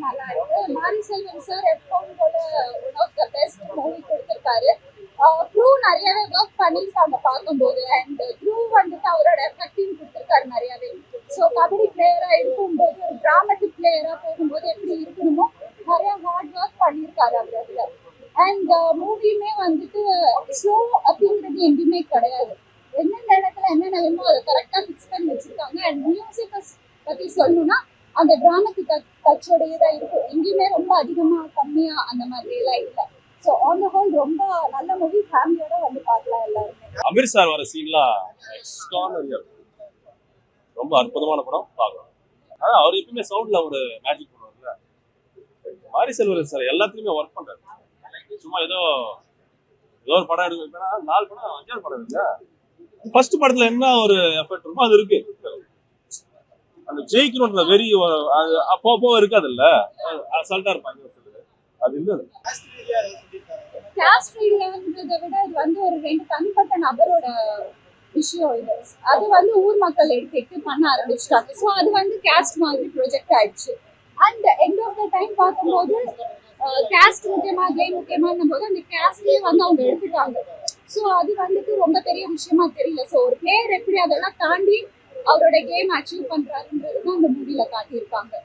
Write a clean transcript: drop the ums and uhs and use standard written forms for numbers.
நல்லா இருக்கு. மாரி செல்வன் சார் எப்பவும் போல one of the best movie கொடுத்திருக்காரு. க்ரூ நிறையவே ஒர்க் பண்ணியிருக்காங்க பார்க்கும்போது. அண்ட் க்ரூ வந்துட்டு அவரோட எஃபெக்டிவ் கொடுத்திருக்காரு நிறையவே. ஸோ கபடி பிளேயரா இருக்கும்போது ஒரு டிராமட்டிக் பிளேயரா போகும்போது எப்படி இருக்கணுமோ நிறைய ஹார்ட் ஒர்க் பண்ணியிருக்காரு அவர் அதுல. அண்ட் மூவியுமே வந்துட்டு ஸ்லோ அப்படிங்கிறது எங்கேயுமே கிடையாது. என்னென்ன இடத்துல என்னென்ன வேணுமோ அதை கரெக்டாக ஃபிக்ஸ் பண்ணி வச்சிருக்காங்க. அண்ட் மியூசிக்கை பற்றி சொல்லணும்னா அந்த டிராமட்டிக் டச்சோடையே தான் இருக்கும். எங்கேயுமே ரொம்ப அதிகமாக கம்மியாக அந்த மாதிரியெல்லாம் இல்லை. ஸோ ஆன் த ஹோல் ரொம்ப நல்ல மூவி. ஃபேமிலியோட வந்து பார்க்கலாம் எல்லாருமே. அமீர் சார் வர சீன்லாம் ரொம்ப அற்புதமான படம் பார்க்கலாம். ஆனால் அவர் எப்பவுமே சவுண்ட்ல ஒரு மேஜிக் பண்ணுவார்ல. மாரி செல்வன் சார் எல்லாத்துலயுமே ஒர்க் பண்றாரு. சும்மா ஏதோ ஒரு படம் எடுக்க 4 படம் 5 படம் இல்ல. ஃபர்ஸ்ட் படத்துல என்ன ஒரு எஃபெக்ட் இருக்குமோ அது இருக்கு. அந்த ஜெயிக்கணும்ன்ற வெறி அப்போ இருக்காது இல்ல. அசால்ட்டா இருப்பாங்க. அது இல்ல. கேஸ்ட் ரீதியான்றதை விட இது வந்து ஒரு 2 தனிப்பட்ட நபரோட விஷயம் இது. அது வந்து ஊர் மக்கள் எடுத்துட்டு பண்ண ஆரம்பிச்சிட்டாங்க. ஸோ அது வந்து கேஸ்ட் மாதிரி ப்ரொஜெக்ட் ஆயிடுச்சு. And end of the time பார்க்கும்போது கேஸ்ட் முக்கியமா கேம் முக்கியமானும் போது அந்த கேஸ்ட்லேயே வந்து அவங்க எடுத்துட்டாங்க. ஸோ அது வந்துட்டு ரொம்ப பெரிய விஷயமா தெரியல. ஸோ ஒரு பிளேயர் எப்படி அதெல்லாம் தாண்டி அவரோட கேம் அச்சீவ் பண்றாருன்றது தான் அந்த மூவில காட்டியிருக்காங்க.